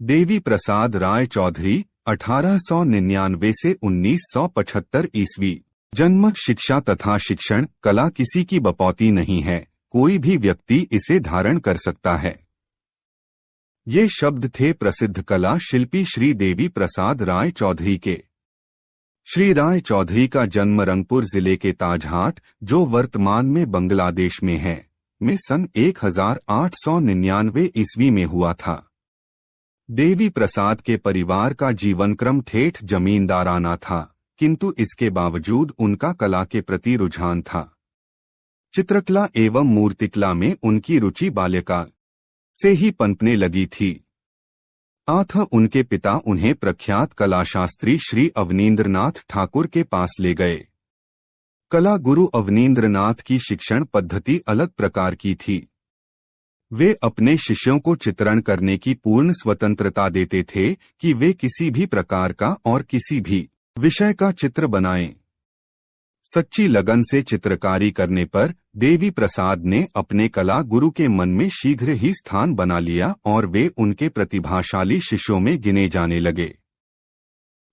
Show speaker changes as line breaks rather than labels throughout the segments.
देवी प्रसाद राय चौधरी 1899 से 1975 ईस्वी। जन्म। शिक्षा तथा शिक्षण। कला किसी की बपौती नहीं है, कोई भी व्यक्ति इसे धारण कर सकता है। ये शब्द थे प्रसिद्ध कला शिल्पी श्री देवी प्रसाद राय चौधरी के। श्री राय चौधरी का जन्म रंगपुर जिले के ताजहाट, जो वर्तमान में बांग्लादेश में है, में सन 1899 ईस्वी में हुआ था। देवी प्रसाद के परिवार का जीवनक्रम ठेठ जमींदाराना था, किंतु इसके बावजूद उनका कला के प्रति रुझान था। चित्रकला एवं मूर्तिकला में उनकी रुचि बाल्यकाल से ही पनपने लगी थी। उनके पिता उन्हें प्रख्यात कलाशास्त्री श्री अवनींद्रनाथ ठाकुर के पास ले गए। कला गुरु अवनींद्रनाथ की शिक्षण पद्धति अलग प्रकार की थी। वे अपने शिष्यों को चित्रण करने की पूर्ण स्वतंत्रता देते थे कि वे किसी भी प्रकार का और किसी भी विषय का चित्र बनाएं। सच्ची लगन से चित्रकारी करने पर देवी प्रसाद ने अपने कला गुरु के मन में शीघ्र ही स्थान बना लिया और वे उनके प्रतिभाशाली शिष्यों में गिने जाने लगे।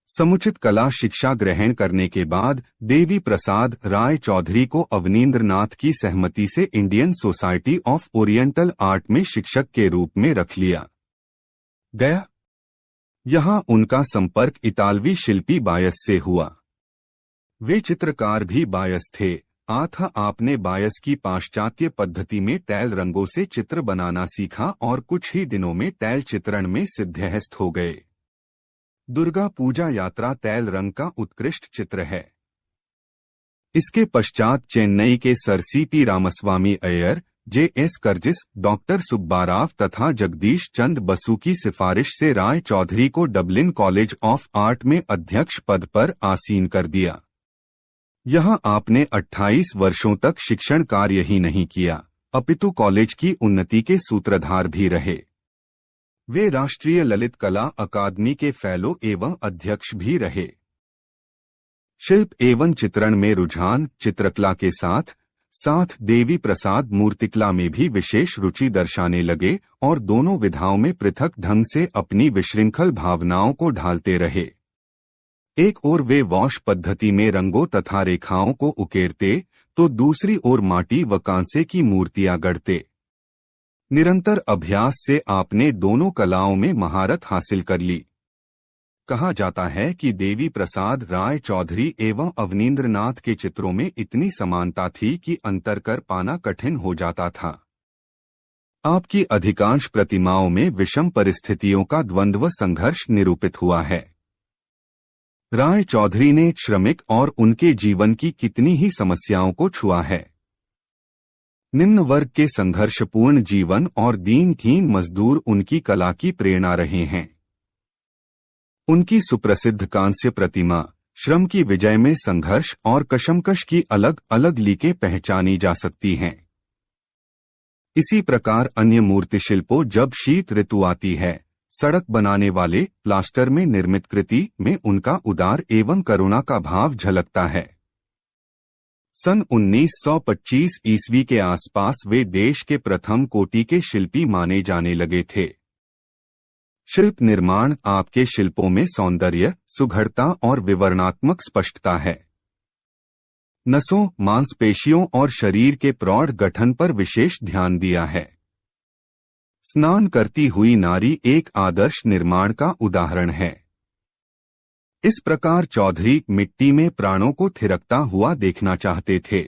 समुचित कला शिक्षा ग्रहण करने के बाद देवी प्रसाद राय चौधरी को अवनींद्रनाथ की सहमति से Indian society of oriental art में शिक्षक के रूप में रख लिया गया। यहाँ उनका संपर्क इतालवी शिल्पी बायस से हुआ। वे चित्रकार भी बायस थे। आपने बायस की पाश्चात्य पद्धति में तैल रंगों से चित्र बनाना सीखा और कुछ ही दिनों में तैल चित्रण में सिद्धहस्त हो गए। दुर्गा पूजा यात्रा तैल रंग का उत्कृष्ट चित्र है। इसके पश्चात चेन्नई के sir CP. Ramaswamy Iyer, JS. कर्जिस, डॉक्टर सुब्बाराव तथा जगदीश चंद बसु की सिफारिश से राय चौधरी को डबलिन कॉलेज ऑफ आर्ट में अध्यक्ष पद पर आसीन कर दिया। यहां आपने 28 वर्षों तक शिक्षण कार्य ही नहीं किया, अपितु कॉलेज की उन्नति के सूत्रधार भी रहे। वे राष्ट्रीय ललित कला अकादमी के फेलो एवं अध्यक्ष भी रहे। शिल्प एवं चित्रण में रुझान। चित्रकला के साथ साथ देवी प्रसाद मूर्तिकला में भी विशेष रुचि दर्शाने लगे और दोनों विधाओं में पृथक ढंग से अपनी विशृंखल भावनाओं को ढालते रहे। एक ओर वे वॉश पद्धति में रंगों तथा रेखाओं को उकेरते, तो दूसरी ओर माटी व कांसे की मूर्तियां गढ़ते। निरंतर अभ्यास से आपने दोनों कलाओं में महारत हासिल कर ली। कहा जाता है कि देवी प्रसाद राय चौधरी एवं अवनींद्रनाथ के चित्रों में इतनी समानता थी कि अंतर कर पाना कठिन हो जाता था। आपकी अधिकांश प्रतिमाओं में विषम परिस्थितियों का द्वंद्व संघर्ष निरूपित हुआ है। राय चौधरी ने श्रमिक और उनके जीवन की कितनी ही समस्याओं को छुआ है। निम्न वर्ग के संघर्षपूर्ण जीवन और दीनहीन मजदूर उनकी कला की प्रेरणा रहे हैं। उनकी सुप्रसिद्ध कांस्य प्रतिमा श्रम की विजय में संघर्ष और कशमकश की अलग अलग लीकें पहचानी जा सकती हैं। इसी प्रकार अन्य मूर्तिशिल्पों, जब शीत ऋतु आती है, सड़क बनाने वाले प्लास्टर में निर्मित कृति में उनका उदार एवं करुणा का भाव झलकता है। सन 1925 ईस्वी के आसपास वे देश के प्रथम कोटि के शिल्पी माने जाने लगे थे। शिल्प निर्माण। आपके शिल्पों में सौंदर्य, सुघड़ता और विवरणात्मक स्पष्टता है। नसों, मांसपेशियों और शरीर के प्रौढ़ गठन पर विशेष ध्यान दिया है। स्नान करती हुई नारी एक आदर्श निर्माण का उदाहरण है। इस प्रकार चौधरी मिट्टी में प्राणों को थिरकता हुआ देखना चाहते थे।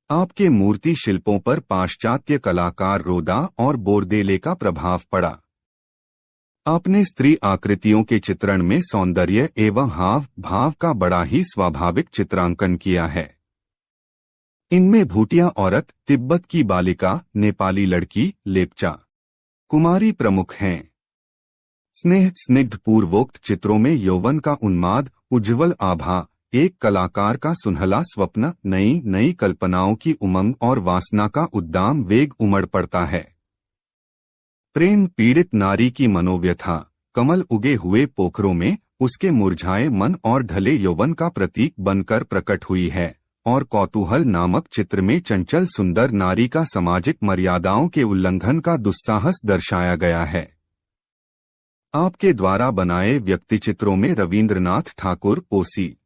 आपके मूर्ति शिल्पों पर पाश्चात्य कलाकार रोदा और बोरदेले का प्रभाव पड़ा। आपने स्त्री आकृतियों के चित्रण में सौंदर्य एवं हाव भाव का बड़ा ही स्वाभाविक चित्रांकन किया है। इनमें भूटिया औरत, तिब्बत की बालिका, नेपाली लड़की, लेप्चा कुमारी प्रमुख हैं। स्नेह स्निग्ध पूर्वोक्त चित्रों में यौवन का उन्माद, उज्ज्वल आभा, एक कलाकार का सुनहला स्वप्न, नई नई कल्पनाओं की उमंग और वासना का उद्दाम वेग उमड़ पड़ता है। प्रेम पीड़ित नारी की मनोव्यथा कमल उगे हुए पोखरों में उसके मुरझाए मन और ढले यौवन का प्रतीक बनकर प्रकट हुई है, और कौतूहल नामक चित्र में चंचल सुंदर नारी का सामाजिक मर्यादाओं के उल्लंघन का दुस्साहस दर्शाया गया है। आपके द्वारा बनाए व्यक्तिचित्रों में Rabindranath Thakur, OC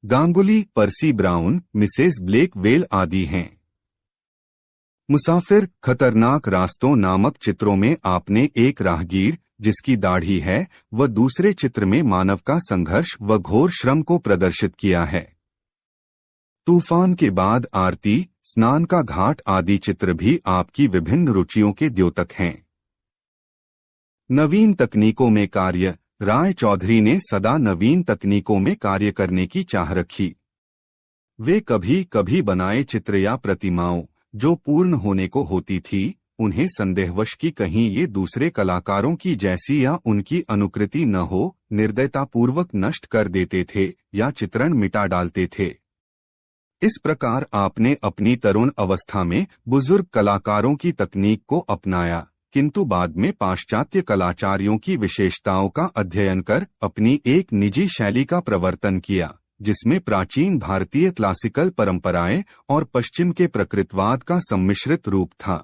Ganguly, Percy Brown, Mrs Blakewell आदि हैं। मुसाफिर, खतरनाक रास्तों नामक चित्रों में आपने एक राहगीर जिसकी दाढ़ी है व दूसरे चित्र में मानव का संघर्ष व घोर श्रम को प्रदर्शित किया है। तूफान के बाद आरती, स्नान का घाट आदि चित्र भी आपकी विभिन्न रुचियों के द्योतक हैं। नवीन तकनीकों में कार्य, राय चौधरी ने सदा नवीन तकनीकों में कार्य करने की चाह रखी। वे कभी कभी बनाए चित्र या प्रतिमाओं जो पूर्ण होने को होती थी, उन्हें संदेहवश कि कहीं ये दूसरे कलाकारों की जैसी या उनकी अनुकृति न हो, निर्दयतापूर्वक नष्ट कर देते थे या चित्रण मिटा डालते थे। इस प्रकार आपने अपनी तरुण अवस्था में बुजुर्ग कलाकारों की तकनीक को अपनाया, किंतु बाद में पाश्चात्य कलाचारियों की विशेषताओं का अध्ययन कर अपनी एक निजी शैली का प्रवर्तन किया, जिसमें प्राचीन भारतीय क्लासिकल परंपराएं और पश्चिम के प्रकृतवाद का सम्मिश्रित रूप था।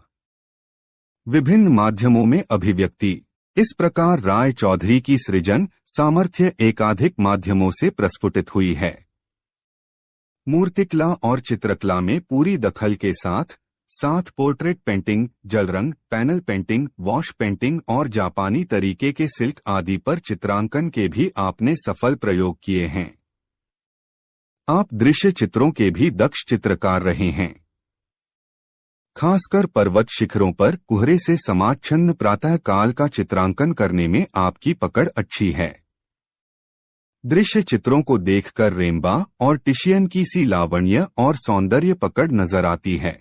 विभिन्न माध्यमों में अभिव्यक्ति। इस प्रकार राय चौधरी की सृजन सामर्थ्य एकाधिक माध्यमों से प्रस्फुटित हुई है। मूर्तिकला और चित्रकला में पूरी दखल के साथ पोर्ट्रेट पेंटिंग, जलरंग, पैनल पेंटिंग, वॉश पेंटिंग और जापानी तरीके के सिल्क आदि पर चित्रांकन के भी आपने सफल प्रयोग किए हैं। आप दृश्य चित्रों के भी दक्ष चित्रकार रहे हैं। खासकर पर्वत शिखरों पर कुहरे से समाच्छन्न प्रातः काल का चित्रांकन करने में आपकी पकड़ अच्छी है। दृश्य चित्रों को देखकर रेम्बा और टिशियन की सी लावण्य और सौंदर्य पकड़ नजर आती है।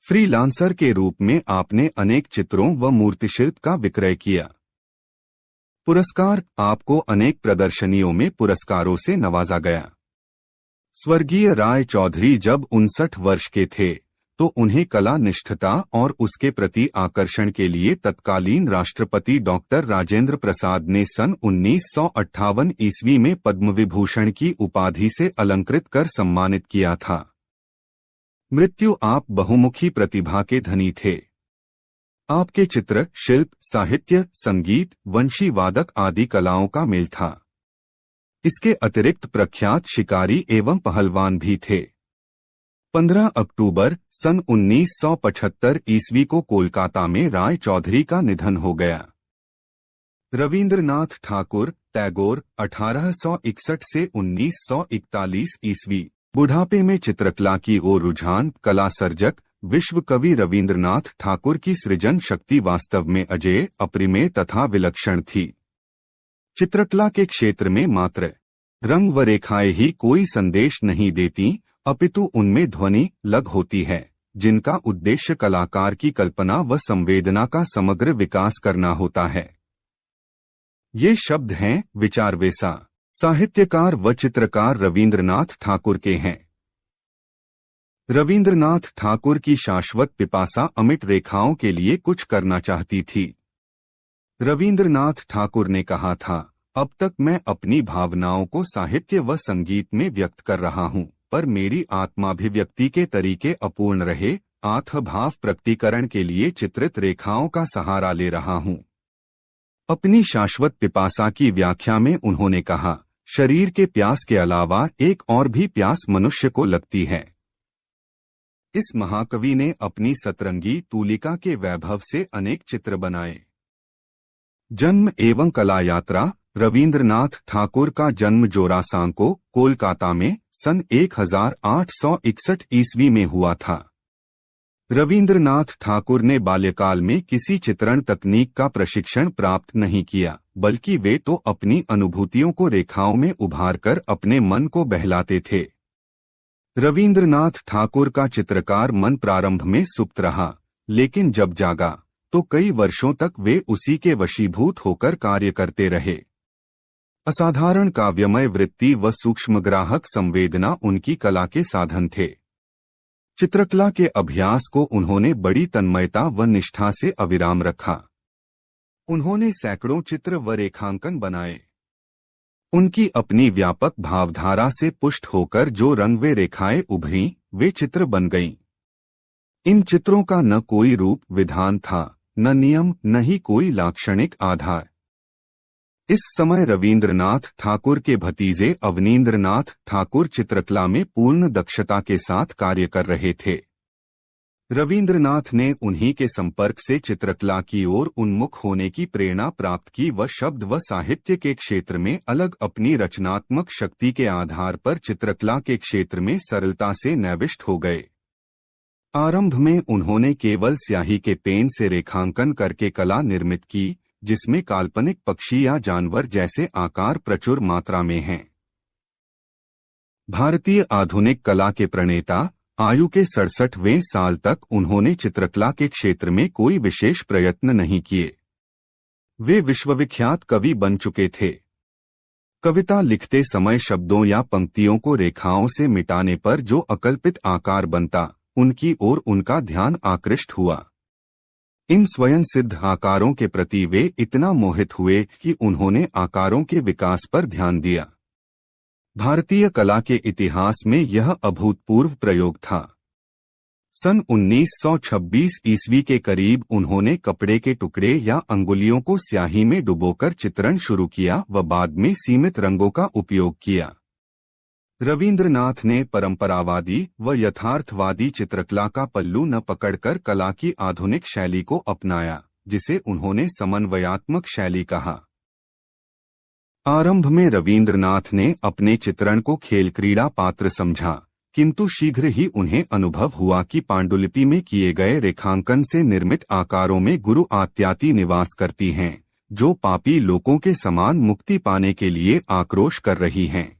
फ्रीलांसर के रूप में आपने अनेक चित्रों व मूर्तिशिल्प का विक्रय किया। पुरस्कार, आपको अनेक प्रदर्शनियों में पुरस्कारों से नवाजा गया। स्वर्गीय राय चौधरी जब 59 वर्ष के थे तो उन्हें कला निष्ठता और उसके प्रति आकर्षण के लिए तत्कालीन राष्ट्रपति डॉक्टर राजेंद्र प्रसाद ने सन 1958 ईस्वी में पद्म विभूषण की उपाधि से अलंकृत कर सम्मानित किया था। मृत्यु। आप बहुमुखी प्रतिभा के धनी थे। आपके चित्र, शिल्प, साहित्य, संगीत, वंशी वादक आदि कलाओं का मेल था। इसके अतिरिक्त प्रख्यात शिकारी एवं पहलवान भी थे। 15 अक्टूबर सन 1975 ईस्वी को कोलकाता में राय चौधरी का निधन हो गया। रविंद्रनाथ ठाकुर, टैगोर 1861 से 1941 ईस्वी। बुढ़ापे में चित्रकला की ओर रुझान। कला सर्जक विश्व कवि रविंद्रनाथ ठाकुर की सृजन शक्ति वास्तव में अजेय, अप्रिमेय तथा विलक्षण थी। चित्रकला के क्षेत्र में मात्र रंग व रेखाएं ही कोई संदेश नहीं देती, अपितु उनमें ध्वनि, लग होती है, जिनका उद्देश्य कलाकार की कल्पना व संवेदना का समग्र विकास करना होता है। ये शब्द हैं विचारवेसा। साहित्यकार व चित्रकार रविंद्रनाथ ठाकुर के हैं। रविंद्रनाथ ठाकुर की शाश्वत पिपासा अमिट रेखाओं के लिए कुछ करना चाहती थी। रविंद्रनाथ ठाकुर ने कहा था, अब तक मैं अपनी भावनाओं को साहित्य व संगीत में व्यक्त कर रहा हूँ, पर मेरी आत्माभिव्यक्ति के तरीके अपूर्ण रहे। आत्मभाव प्रकटीकरण के लिए चित्रित रेखाओं का सहारा ले रहा हूँ। अपनी शाश्वत पिपासा की व्याख्या में उन्होंने कहा, शरीर के प्यास के अलावा एक और भी प्यास मनुष्य को लगती है। इस महाकवि ने अपनी सतरंगी तूलिका के वैभव से अनेक चित्र बनाए। जन्म एवं कला यात्रा। रविंद्रनाथ ठाकुर का जन्म जोरासांको, कोलकाता में सन 1861 ईस्वी में हुआ था। रविंद्रनाथ ठाकुर ने बाल्यकाल में किसी चित्रण तकनीक का प्रशिक्षण प्राप्त नहीं किया, बल्कि वे तो अपनी अनुभूतियों को रेखाओं में उभारकर अपने मन को बहलाते थे। रविंद्रनाथ ठाकुर का चित्रकार मन प्रारंभ में सुप्त रहा, लेकिन जब जागा तो कई वर्षों तक वे उसी के वशीभूत होकर कार्य करते रहे। असाधारण काव्यमय वृत्ति व सूक्ष्मग्राहक संवेदना उनकी कला के साधन थे। चित्रकला के अभ्यास को उन्होंने बड़ी तन्मयता व निष्ठा से अविराम रखा। उन्होंने सैकड़ों चित्र व रेखांकन बनाए। उनकी अपनी व्यापक भावधारा से पुष्ट होकर जो रंग व रेखाएं उभरीं, वे चित्र बन गईं। इन चित्रों का न कोई रूप विधान था, न नियम न ही कोई लाक्षणिक आधार। इस समय रवींद्रनाथ ठाकुर के भतीजे अवनींद्रनाथ ठाकुर चित्रकला में पूर्ण दक्षता के साथ कार्य कर रहे थे। रवींद्रनाथ ने उन्हीं के संपर्क से चित्रकला की ओर उन्मुख होने की प्रेरणा प्राप्त की व शब्द व साहित्य के क्षेत्र में अलग अपनी रचनात्मक शक्ति के आधार पर चित्रकला के क्षेत्र में सरलता से नैविष्ट हो गए। आरंभ में उन्होंने केवल स्याही के पेन से रेखांकन करके कला निर्मित की, जिसमें काल्पनिक पक्षी या जानवर जैसे आकार प्रचुर मात्रा में हैं। भारतीय आधुनिक कला के प्रणेता आयु के 67वें साल तक उन्होंने चित्रकला के क्षेत्र में कोई विशेष प्रयत्न नहीं किए। वे विश्वविख्यात कवि बन चुके थे। कविता लिखते समय शब्दों या पंक्तियों को रेखाओं से मिटाने पर जो अकल्पित आकार बनता, उनकी ओर उनका ध्यान आकृष्ट हुआ। इन स्वयं सिद्ध आकारों के प्रति वे इतना मोहित हुए कि उन्होंने आकारों के विकास पर ध्यान दिया। भारतीय कला के इतिहास में यह अभूतपूर्व प्रयोग था। सन 1926 ईस्वी के करीब उन्होंने कपड़े के टुकड़े या अंगुलियों को स्याही में डुबोकर चित्रण शुरू किया व बाद में सीमित रंगों का उपयोग किया। रवींद्रनाथ ने परंपरावादी व यथार्थवादी चित्रकला का पल्लू न पकड़कर कला की आधुनिक शैली को अपनाया, जिसे उन्होंने समन्वयात्मक शैली कहा। आरंभ में रवींद्रनाथ ने अपने चित्रण को खेल क्रीड़ा पात्र समझा, किंतु शीघ्र ही उन्हें अनुभव हुआ कि पांडुलिपि में किए गए रेखांकन से निर्मित आकारों में गुरु आत्याति निवास करती हैं, जो पापी लोगों के समान मुक्ति पाने के लिए आक्रोश कर रही हैं।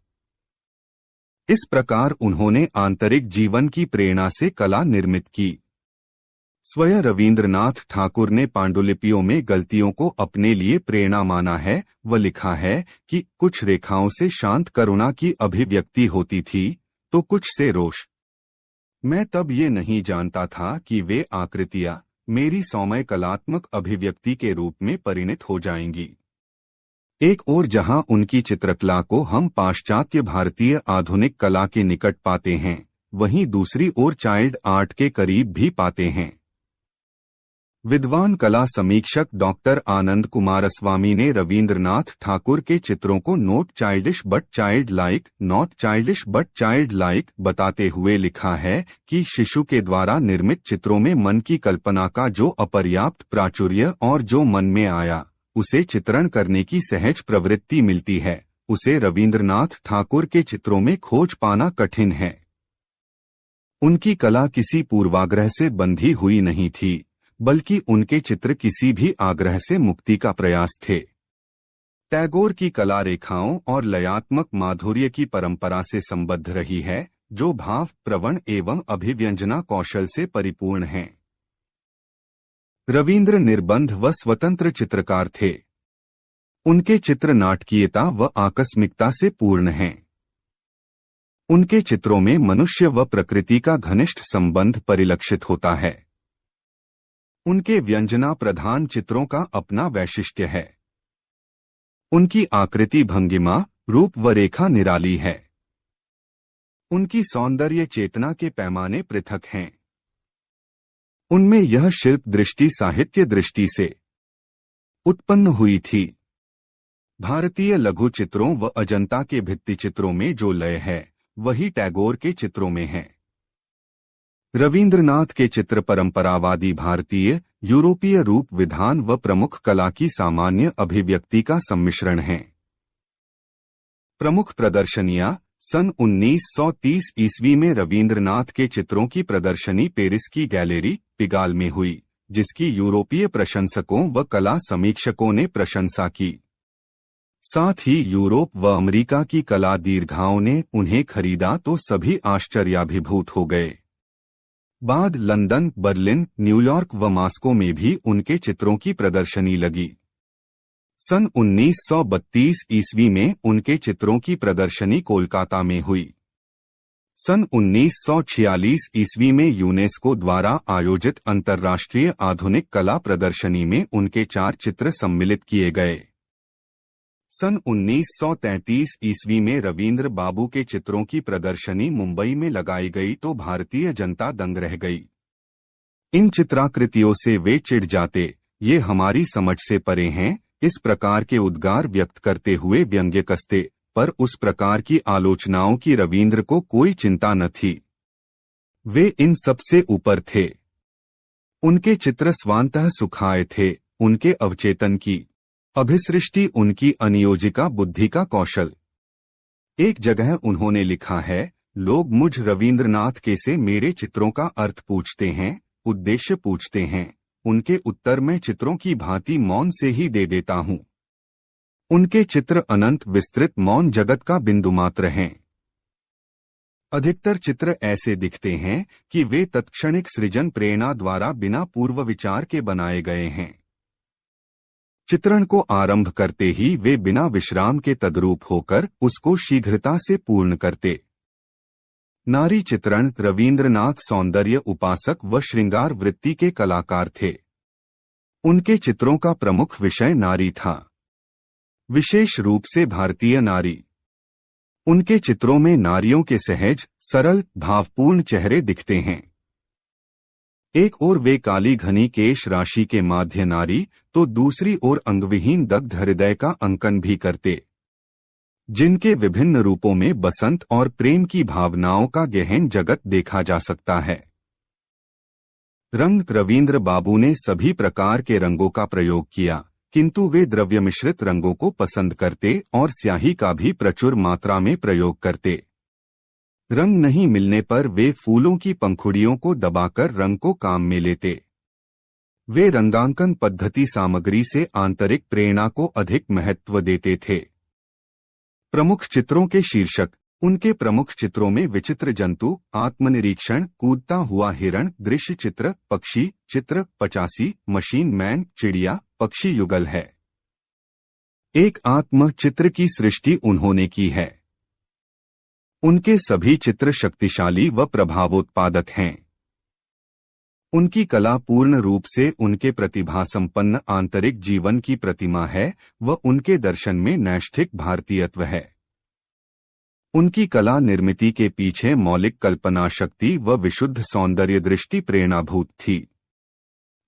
इस प्रकार उन्होंने आंतरिक जीवन की प्रेरणा से कला निर्मित की। स्वयं रवींद्रनाथ ठाकुर ने पांडुलिपियों में गलतियों को अपने लिए प्रेरणा माना है व लिखा है कि कुछ रेखाओं से शांत करुणा की अभिव्यक्ति होती थी तो कुछ से रोष। मैं तब ये नहीं जानता था कि वे आकृतियां मेरी सौम्य कलात्मक अभिव्यक्ति के रूप में परिणत हो जाएंगी। एक ओर जहां उनकी चित्रकला को हम पाश्चात्य भारतीय आधुनिक कला के निकट पाते हैं, वहीं दूसरी ओर चाइल्ड आर्ट के करीब भी पाते हैं। विद्वान कला समीक्षक डॉक्टर आनंद कुमारस्वामी ने रवींद्रनाथ ठाकुर के चित्रों को not childish but child like, not childish but child like बताते हुए लिखा है कि शिशु के द्वारा निर्मित चित्रों में मन की कल्पना का जो अपर्याप्त प्राचुर्य और जो मन में आया उसे चित्रण करने की सहज प्रवृत्ति मिलती है, उसे रवींद्रनाथ ठाकुर के चित्रों में खोज पाना कठिन है। उनकी कला किसी पूर्वाग्रह से बंधी हुई नहीं थी, बल्कि उनके चित्र किसी भी आग्रह से मुक्ति का प्रयास थे। टैगोर की कला रेखाओं और लयात्मक माधुर्य की परंपरा से संबद्ध रही है, जो भाव प्रवण एवं अभिव्यंजना कौशल से परिपूर्ण हैं। रवींद्र निर्बंध व स्वतंत्र चित्रकार थे। उनके चित्र नाटकीयता व आकस्मिकता से पूर्ण हैं। उनके चित्रों में मनुष्य व प्रकृति का घनिष्ठ संबंध परिलक्षित होता है। उनके व्यंजना प्रधान चित्रों का अपना वैशिष्ट्य है। उनकी आकृति भंगिमा, रूप व रेखा निराली है। उनकी सौंदर्य चेतना के पैमाने पृथक हैं। उनमें यह शिल्प दृष्टि साहित्य दृष्टि से उत्पन्न हुई थी। भारतीय लघु चित्रों व अजंता के भित्ति चित्रों में जो लय है, वही टैगोर के चित्रों में है। रवींद्रनाथ के चित्र परंपरावादी भारतीय, यूरोपीय रूप विधान व प्रमुख कला की सामान्य अभिव्यक्ति का सम्मिश्रण हैं। प्रमुख प्रदर्शनियां सन 1930 ईस्वी में रवींद्रनाथ के चित्रों की प्रदर्शनी पेरिस की गैलरी पिगाल में हुई, जिसकी यूरोपीय प्रशंसकों व कला समीक्षकों ने प्रशंसा की। साथ ही यूरोप व अमेरिका की कला दीर्घाओं ने उन्हें खरीदा तो सभी आश्चर्याभिभूत हो गए। बाद लंदन, बर्लिन, न्यूयॉर्क व मॉस्को में भी उनके चित्रों की प्रदर्शनी लगी। सन 1932 ईस्वी में उनके चित्रों की प्रदर्शनी कोलकाता में हुई। सन 1946 ईस्वी में यूनेस्को द्वारा आयोजित अंतर्राष्ट्रीय आधुनिक कला प्रदर्शनी में उनके 4 चित्र सम्मिलित किए गए। सन 1933 ईस्वी में रवींद्र बाबू के चित्रों की प्रदर्शनी मुंबई में लगाई गई तो भारतीय जनता दंग रह गई। इन चित्राकृतियों से वे चिढ़ जाते, ये हमारी समझ से परे हैं। इस प्रकार के उद्गार व्यक्त करते हुए व्यंग्य कसते, पर उस प्रकार की आलोचनाओं की रवींद्र को कोई चिंता न थी। वे इन सबसे ऊपर थे। उनके चित्र स्वांतः सुखाए थे। उनके अवचेतन की अभिसृष्टि उनकी अनियोजिका बुद्धि का कौशल। एक जगह उन्होंने लिखा है, लोग मुझ रवींद्रनाथ के से मेरे चित्रों का अर्थ पूछते हैं, उद्देश्य पूछते हैं। उनके उत्तर में चित्रों की भांति मौन से ही दे देता हूँ। उनके चित्र अनंत विस्तृत मौन जगत का बिंदु मात्र हैं। अधिकतर चित्र ऐसे दिखते हैं कि वे तत्क्षणिक सृजन प्रेरणा द्वारा बिना पूर्व विचार के बनाए गए हैं। चित्रण को आरंभ करते ही वे बिना विश्राम के तद्रूप होकर उसको शीघ्रता से पूर्ण करते। नारी चित्रण रवींद्रनाथ सौंदर्य उपासक व श्रृंगार वृत्ति के कलाकार थे। उनके चित्रों का प्रमुख विषय नारी था, विशेष रूप से भारतीय नारी। उनके चित्रों में नारियों के सहज, सरल, भावपूर्ण चेहरे दिखते हैं। एक ओर वे काली घनी केश राशि के माध्य नारी, तो दूसरी ओर अंगविहीन दग्ध हृदय का अंकन भी करते, जिनके विभिन्न रूपों में बसंत और प्रेम की भावनाओं का गहन जगत देखा जा सकता है। रंग रवींद्र बाबू ने सभी प्रकार के रंगों का प्रयोग किया, किंतु वे द्रव्य मिश्रित रंगों को पसंद करते और स्याही का भी प्रचुर मात्रा में प्रयोग करते। रंग नहीं मिलने पर वे फूलों की पंखुड़ियों को दबाकर रंग को काम में लेते। वे रंगांकन पद्धति सामग्री से आंतरिक प्रेरणा को अधिक महत्व देते थे। प्रमुख चित्रों के शीर्षक। उनके प्रमुख चित्रों में विचित्र जंतु, आत्मनिरीक्षण, कूदता हुआ हिरण, दृश्य चित्र, पक्षी चित्र, 85, मशीन मैन, चिड़िया, पक्षी युगल है। एक आत्म चित्र की सृष्टि उन्होंने की है। उनके सभी चित्र शक्तिशाली व प्रभावोत्पादक हैं। उनकी कला पूर्ण रूप से उनके प्रतिभा संपन्न आंतरिक जीवन की प्रतिमा है व उनके दर्शन में नैष्ठिक भारतीयत्व है। उनकी कला निर्मिति के पीछे मौलिक कल्पना शक्ति व विशुद्ध सौंदर्य दृष्टि प्रेरणाभूत थी।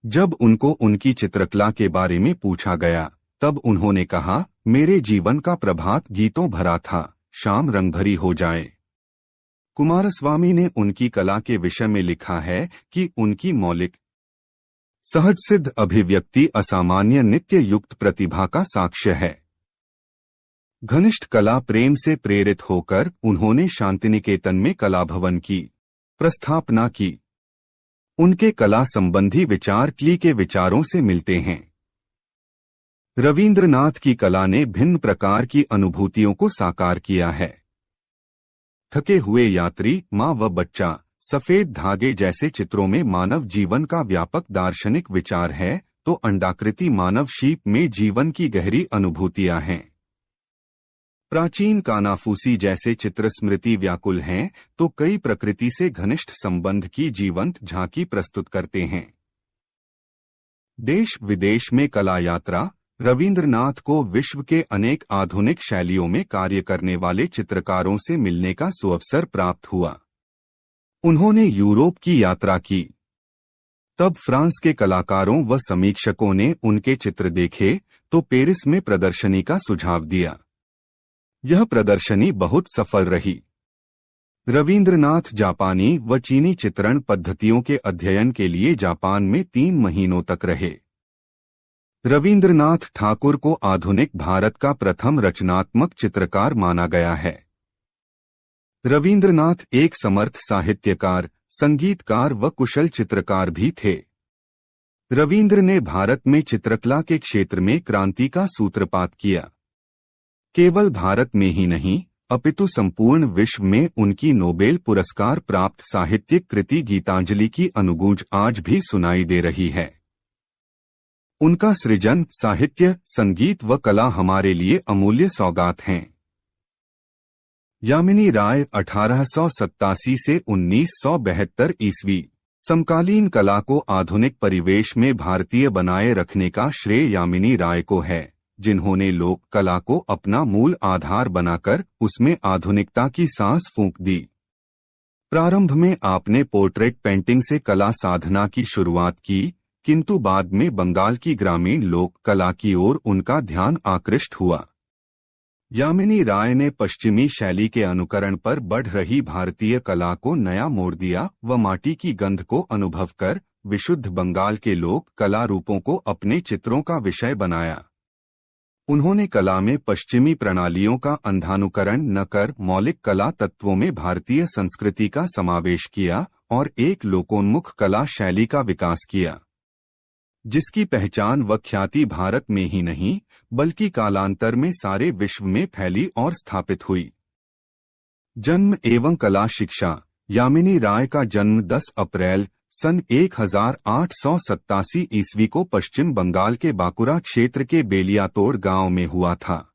जब उनको उनकी चित्रकला के बारे में पूछा गया, तब उन्होंने कहा, मेरे जीवन का प्रभात गीतों भरा था, शाम रंगभरी हो जाए। कुमारस्वामी ने उनकी कला के विषय में लिखा है कि उनकी मौलिक सहज सिद्ध अभिव्यक्ति असामान्य नित्य युक्त प्रतिभा का साक्ष्य है। घनिष्ठ कला प्रेम से प्रेरित होकर उन्होंने शांतिनिकेतन में कला भवन की प्रस्थापना की। उनके कला संबंधी विचार क्ली के विचारों से मिलते हैं। रवींद्रनाथ की कला ने भिन्न प्रकार की अनुभूतियों को साकार किया है। थके हुए यात्री, माँ व बच्चा, सफेद धागे जैसे चित्रों में मानव जीवन का व्यापक दार्शनिक विचार है, तो अंडाकृति मानव शीप में जीवन की गहरी अनुभूतियां हैं। प्राचीन कानाफूसी जैसे चित्र स्मृति व्याकुल हैं, तो कई प्रकृति से घनिष्ठ संबंध की जीवंत झांकी प्रस्तुत करते हैं। देश विदेश में कला यात्रा। रवींद्रनाथ को विश्व के अनेक आधुनिक शैलियों में कार्य करने वाले चित्रकारों से मिलने का सुअवसर प्राप्त हुआ। उन्होंने यूरोप की यात्रा की। तब फ्रांस के कलाकारों व समीक्षकों ने उनके चित्र देखे तो पेरिस में प्रदर्शनी का सुझाव दिया। यह प्रदर्शनी बहुत सफल रही। रवींद्रनाथ जापानी व चीनी चित्रण पद्धतियों के अध्ययन के लिए जापान में 3 महीनों तक रहे। रवींद्रनाथ ठाकुर को आधुनिक भारत का प्रथम रचनात्मक चित्रकार माना गया है। रवींद्रनाथ एक समर्थ साहित्यकार, संगीतकार व कुशल चित्रकार भी थे। रवींद्र ने भारत में चित्रकला के क्षेत्र में क्रांति का सूत्रपात किया। केवल भारत में ही नहीं, अपितु संपूर्ण विश्व में उनकी नोबेल पुरस्कार प्राप्त साहित्यिक कृति गीतांजलि की अनुगूंज आज भी सुनाई दे रही है। उनका सृजन, साहित्य, संगीत व कला हमारे लिए अमूल्य सौगात हैं। यामिनी राय 1887 से 1972 ईस्वी। समकालीन कला को आधुनिक परिवेश में भारतीय बनाए रखने का श्रेय यामिनी राय को है, जिन्होंने लोक कला को अपना मूल आधार बनाकर उसमें आधुनिकता की सांस फूंक दी। प्रारंभ में आपने पोर्ट्रेट पेंटिंग से कला साधना की शुरुआत की, किंतु बाद में बंगाल की ग्रामीण लोक कला की ओर उनका ध्यान आकृष्ट हुआ। यामिनी राय ने पश्चिमी शैली के अनुकरण पर बढ़ रही भारतीय कला को नया मोड़ दिया व माटी की गंध को अनुभव कर विशुद्ध बंगाल के लोक कला रूपों को अपने चित्रों का विषय बनाया। उन्होंने कला में पश्चिमी प्रणालियों का अंधानुकरण न कर मौलिक कला तत्वों में भारतीय संस्कृति का समावेश किया और एक लोकोन्मुख कला शैली का विकास किया, जिसकी पहचान व ख्याति भारत में ही नहीं बल्कि कालांतर में सारे विश्व में फैली और स्थापित हुई। जन्म एवं कला शिक्षा। यामिनी राय का जन्म 10 अप्रैल सन 1887 ईस्वी को पश्चिम बंगाल के बांकुरा क्षेत्र के बेलियातोड़ गांव में हुआ था।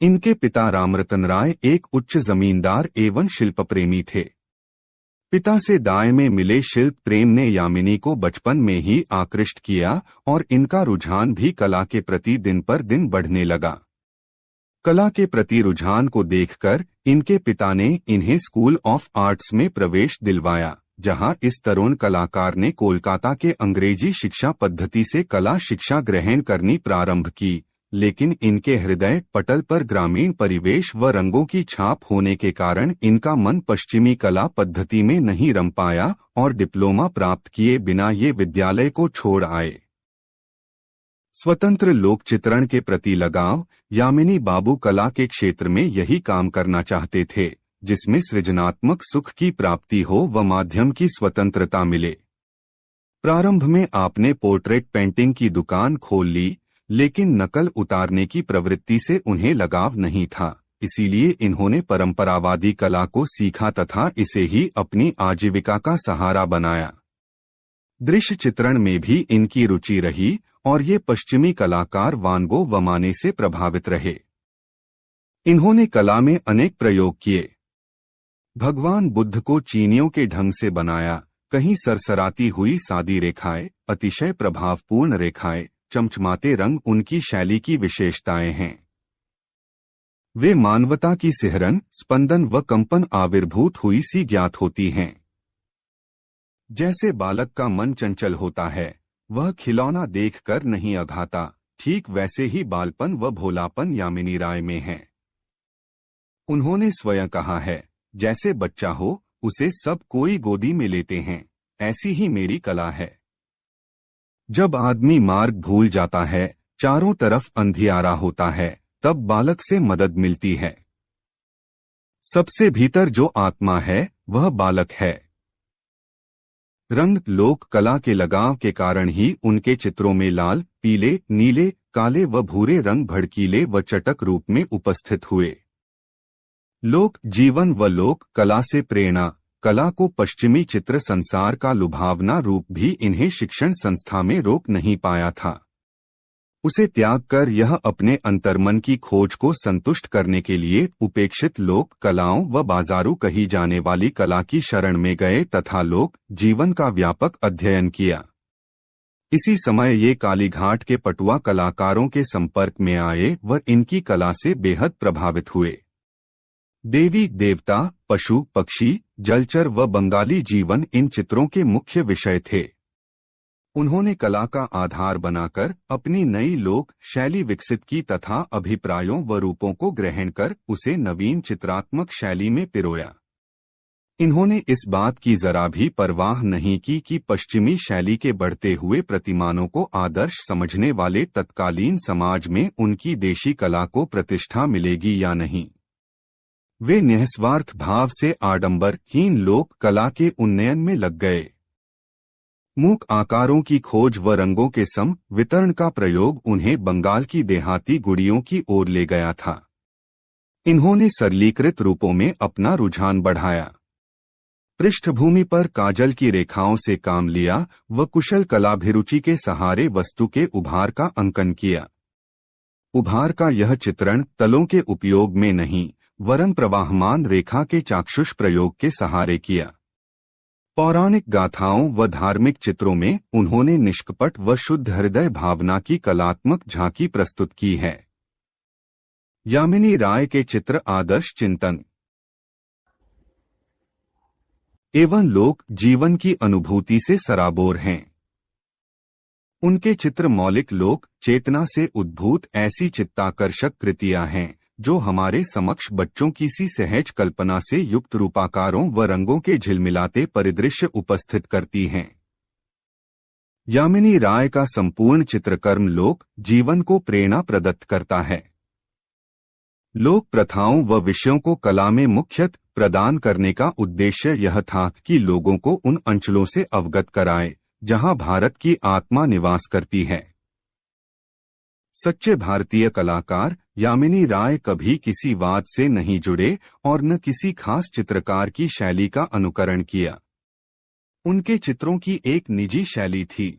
इनके पिता रामरतन राय एक उच्च जमींदार एवं शिल्प प्रेमी थे। पिता से दाय में मिले शिल्प प्रेम ने यामिनी को बचपन में ही आकृष्ट किया और इनका रुझान भी कला के प्रति दिन पर दिन बढ़ने लगा। कला के प्रति रुझान को देखकर इनके पिता ने इन्हें स्कूल ऑफ आर्ट्स में प्रवेश दिलवाया, जहां इस तरुण कलाकार ने कोलकाता के अंग्रेजी शिक्षा पद्धति से कला शिक्षा ग्रहण करनी प्रारंभ की, लेकिन इनके हृदय पटल पर ग्रामीण परिवेश व रंगों की छाप होने के कारण इनका मन पश्चिमी कला पद्धति में नहीं रम पाया और डिप्लोमा प्राप्त किए बिना ये विद्यालय को छोड़ आए। स्वतंत्र लोक चित्रण के प्रति लगाव। यामिनी बाबू कला के क्षेत्र में यही काम करना चाहते थे जिसमें सृजनात्मक सुख की प्राप्ति हो व माध्यम की स्वतंत्रता मिले। प्रारंभ में आपने पोर्ट्रेट पेंटिंग की दुकान खोल ली, लेकिन नकल उतारने की प्रवृत्ति से उन्हें लगाव नहीं था, इसीलिए इन्होंने परंपरावादी कला को सीखा तथा इसे ही अपनी आजीविका का सहारा बनाया। दृश्य चित्रण में भी इनकी रुचि रही और ये पश्चिमी कलाकार वान गो व माने से प्रभावित रहे। इन्होंने कला में अनेक प्रयोग किए। भगवान बुद्ध को चीनियों के ढंग से बनाया, कहीं सरसराती हुई सादी रेखाएं, अतिशय प्रभावपूर्ण रेखाएं, चमचमाते रंग उनकी शैली की विशेषताएं हैं। वे मानवता की सिहरन, स्पंदन व कंपन आविर्भूत हुई सी ज्ञात होती हैं। जैसे बालक का मन चंचल होता है, वह खिलौना देखकर नहीं अघाता, ठीक वैसे ही बालपन व भोलापन यामिनी राय में है। उन्होंने स्वयं कहा है, जैसे बच्चा हो उसे सब कोई गोदी में लेते हैं, ऐसी ही मेरी कला है। जब आदमी मार्ग भूल जाता है, चारों तरफ अंधियारा होता है, तब बालक से मदद मिलती है। सबसे भीतर जो आत्मा है वह बालक है। रंग लोक कला के लगाव के कारण ही उनके चित्रों में लाल, पीले, नीले, काले व भूरे रंग भड़कीले व चटक रूप में उपस्थित हुए। लोक जीवन व लोक कला से प्रेरणा। कला को पश्चिमी चित्र संसार का लुभावना रूप भी इन्हें शिक्षण संस्था में रोक नहीं पाया था। उसे त्याग कर यह अपने अंतर्मन की खोज को संतुष्ट करने के लिए उपेक्षित लोक कलाओं व बाजारू कही जाने वाली कला की शरण में गए तथा लोक जीवन का व्यापक अध्ययन किया। इसी समय ये कालीघाट के पटुआ कलाकारों के संपर्क में आए व इनकी कला से बेहद प्रभावित हुए। देवी देवता, पशु पक्षी, जलचर व बंगाली जीवन इन चित्रों के मुख्य विषय थे। उन्होंने कला का आधार बनाकर अपनी नई लोक शैली विकसित की तथा अभिप्रायों व रूपों को ग्रहण कर उसे नवीन चित्रात्मक शैली में पिरोया। इन्होंने इस बात की जरा भी परवाह नहीं की कि पश्चिमी शैली के बढ़ते हुए प्रतिमानों को आदर्श समझने वाले तत्कालीन समाज में उनकी देशी कला को प्रतिष्ठा मिलेगी या नहीं। वे निस्वार्थ भाव से आडंबरहीन लोक कला के उन्नयन में लग गए। मूक आकारों की खोज व रंगों के सम वितरण का प्रयोग उन्हें बंगाल की देहाती गुड़ियों की ओर ले गया था। इन्होंने सरलीकृत रूपों में अपना रुझान बढ़ाया। पृष्ठभूमि पर काजल की रेखाओं से काम लिया व कुशल कलाभिरुचि के सहारे वस्तु के उभार का अंकन किया। उभार का यह चित्रण तलों के उपयोग में नहीं वरन प्रवाहमान रेखा के चाक्षुष प्रयोग के सहारे किया। पौराणिक गाथाओं व धार्मिक चित्रों में उन्होंने निष्कपट व शुद्ध हृदय भावना की कलात्मक झांकी प्रस्तुत की है। यामिनी राय के चित्र आदर्श चिंतन एवं लोक जीवन की अनुभूति से सराबोर हैं। उनके चित्र मौलिक लोक चेतना से उद्भूत ऐसी चित्ताकर्षक कृतियां हैं जो हमारे समक्ष बच्चों की सी सहज कल्पना से युक्त रूपाकारों व रंगों के झिलमिलाते परिदृश्य उपस्थित करती हैं। यामिनी राय का संपूर्ण चित्रकर्म लोक जीवन को प्रेरणा प्रदत्त करता है। लोक प्रथाओं व विषयों को कला में मुख्यतः प्रदान करने का उद्देश्य यह था कि लोगों को उन अंचलों से अवगत कराए जहां भारत की आत्मा निवास करती है। सच्चे भारतीय कलाकार यामिनी राय कभी किसी वाद से नहीं जुड़े और न किसी खास चित्रकार की शैली का अनुकरण किया। उनके चित्रों की एक निजी शैली थी।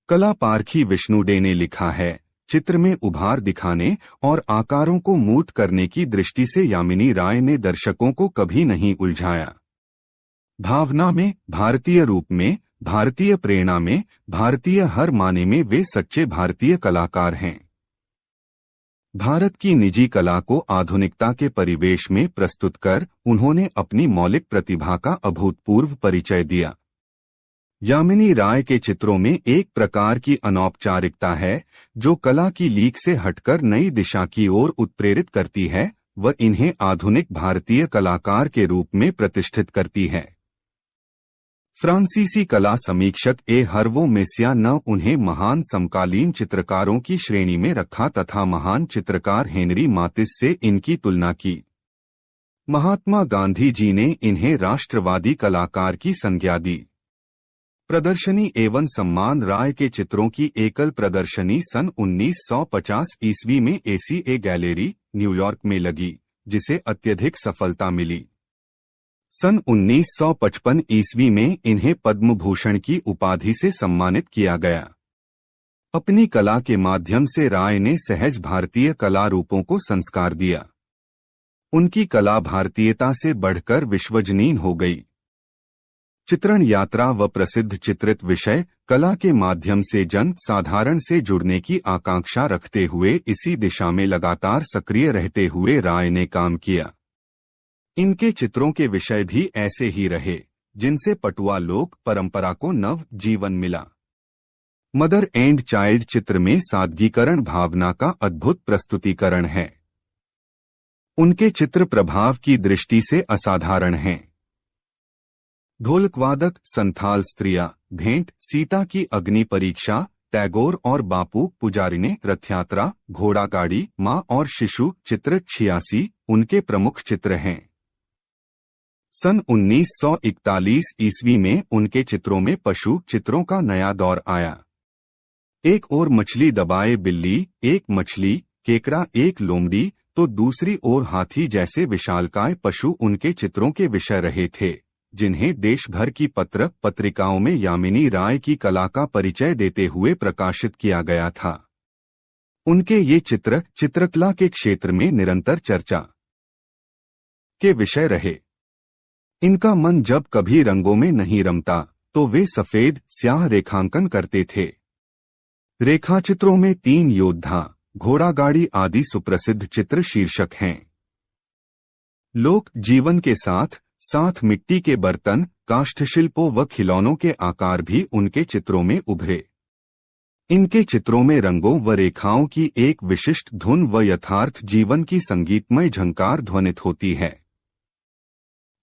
कला पारखी विष्णुडे ने लिखा है, चित्र में उभार दिखाने और आकारों को मूर्त करने की दृष्टि से यामिनी राय ने दर्शकों को कभी नहीं उलझाया। भावना में, भारतीय रूप में, भारतीय प्रेरणा में, भारतीय हर माने में वे सच्चे भारतीय कलाकार हैं। भारत की निजी कला को आधुनिकता के परिवेश में प्रस्तुत कर उन्होंने अपनी मौलिक प्रतिभा का अभूतपूर्व परिचय दिया। यामिनी राय के चित्रों में एक प्रकार की अनौपचारिकता है जो कला की लीक से हटकर नई दिशा की ओर उत्प्रेरित करती है व इन्हें आधुनिक भारतीय कलाकार के रूप में प्रतिष्ठित करती है। फ्रांसीसी कला समीक्षक ए हर्वो मेसिया ने उन्हें महान समकालीन चित्रकारों की श्रेणी में रखा तथा महान चित्रकार हेनरी मातिस से इनकी तुलना की। महात्मा गांधी जी ने इन्हें राष्ट्रवादी कलाकार की संज्ञा दी। प्रदर्शनी एवं सम्मान राय के चित्रों की एकल प्रदर्शनी सन 1950 ईस्वी में एसीए गैलरी, न्यूयॉर्क में लगी, जिसे अत्यधिक सफलता मिली। सन 1955 ईस्वी में इन्हें पद्म भूषण की उपाधि से सम्मानित किया गया। अपनी कला के माध्यम से राय ने सहज भारतीय कला रूपों को संस्कार दिया। उनकी कला भारतीयता से बढ़कर विश्वजनीन हो गई। चित्रण यात्रा व प्रसिद्ध चित्रित विषय कला के माध्यम से जन साधारण से जुड़ने की आकांक्षा रखते हुए इसी दिशा में लगातार सक्रिय रहते हुए राय ने काम किया। इनके चित्रों के विषय भी ऐसे ही रहे जिनसे पटुआ लोक परंपरा को नव जीवन मिला। मदर एंड चाइल्ड चित्र में सादगीकरण भावना का अद्भुत प्रस्तुतिकरण है। उनके चित्र प्रभाव की दृष्टि से असाधारण हैं। ढोलकवादक, संथाल स्त्रियां, भेंट, सीता की अग्नि परीक्षा, टैगोर और बापू पुजारी ने रथयात्रा, घोड़ा गाड़ी, माँ और शिशु चित्र 86 उनके प्रमुख चित्र हैं। सन 1941 ईस्वी में उनके चित्रों में पशु चित्रों का नया दौर आया। एक ओर मछली दबाए बिल्ली, एक मछली, केकड़ा, एक लोमड़ी, तो दूसरी ओर हाथी जैसे विशालकाय पशु उनके चित्रों के विषय रहे थे, जिन्हें देश भर की पत्र पत्रिकाओं में यामिनी राय की कला का परिचय देते हुए प्रकाशित किया गया था। उनके ये चित्र चित्रकला के क्षेत्र में निरंतर चर्चा के विषय रहे। इनका मन जब कभी रंगों में नहीं रमता तो वे सफेद स्याह रेखांकन करते थे। रेखाचित्रों में 3 योद्धा, घोड़ा गाड़ी आदि सुप्रसिद्ध चित्र शीर्षक हैं। लोक जीवन के साथ साथ मिट्टी के बर्तन, काष्ठशिल्पों व खिलौनों के आकार भी उनके चित्रों में उभरे। इनके चित्रों में रंगों व रेखाओं की एक विशिष्ट धुन व यथार्थ जीवन की संगीतमय झंकार ध्वनित होती है।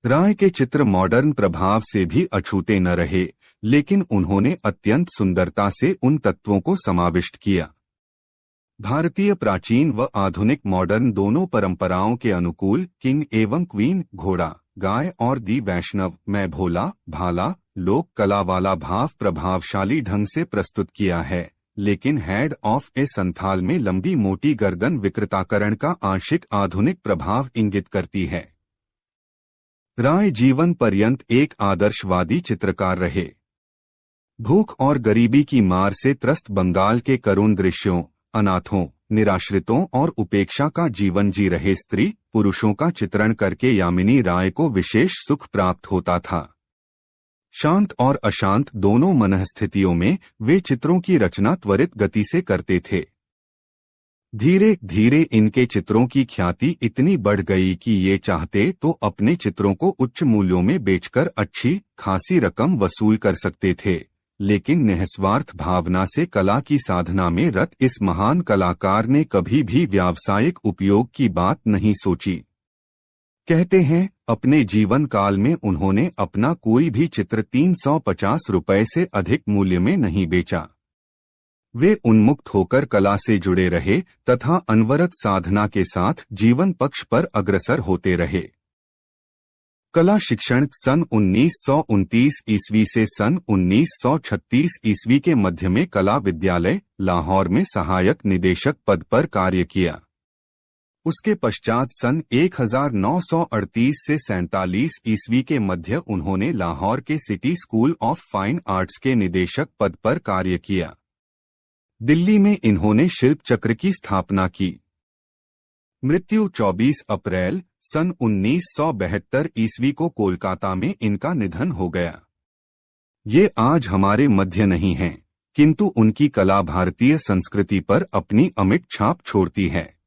राय के चित्र मॉडर्न प्रभाव से भी अछूते न रहे, लेकिन उन्होंने अत्यंत सुंदरता से उन तत्वों को समाविष्ट किया। भारतीय प्राचीन व आधुनिक मॉडर्न दोनों परंपराओं के अनुकूल किंग एवं क्वीन, घोड़ा, गाय और दी वैष्णव, मैं भोला भाला लोक कला वाला भाव प्रभावशाली ढंग से प्रस्तुत किया है, लेकिन हेड ऑफ ए संथाल में लंबी मोटी गर्दन विकृताकरण का आंशिक आधुनिक प्रभाव इंगित करती है। राय जीवन पर्यंत एक आदर्शवादी चित्रकार रहे। भूख और गरीबी की मार से त्रस्त बंगाल के करुण दृश्यों, अनाथों, निराश्रितों और उपेक्षा का जीवन जी रहे स्त्री पुरुषों का चित्रण करके यामिनी राय को विशेष सुख प्राप्त होता था। शांत और अशांत दोनों मनःस्थितियों में वे चित्रों की रचना त्वरित गति से करते थे। धीरे धीरे इनके चित्रों की ख्याति इतनी बढ़ गई कि ये चाहते तो अपने चित्रों को उच्च मूल्यों में बेचकर अच्छी खासी रकम वसूल कर सकते थे, लेकिन निःस्वार्थ भावना से कला की साधना में रत इस महान कलाकार ने कभी भी व्यावसायिक उपयोग की बात नहीं सोची। कहते हैं, अपने जीवन काल में उन्होंने अपना कोई भी चित्र 350 रुपए से अधिक मूल्य में नहीं बेचा। वे उन्मुक्त होकर कला से जुड़े रहे तथा अनवरत साधना के साथ जीवन पक्ष पर अग्रसर होते रहे। कला शिक्षण सन 1929 ईस्वी से सन 1936 ईस्वी के मध्य में कला विद्यालय लाहौर में सहायक निदेशक पद पर कार्य किया। उसके पश्चात सन 1938 से 47 ईस्वी के मध्य उन्होंने लाहौर के city school of fine arts के निदेशक पद पर कार्य किया। दिल्ली में इन्होंने शिल्प चक्र की स्थापना की। मृत्यु 24 अप्रैल सन 1972 ईस्वी को कोलकाता में इनका निधन हो गया। ये आज हमारे मध्य नहीं हैं, किंतु उनकी कला भारतीय संस्कृति पर अपनी अमिट छाप छोड़ती है।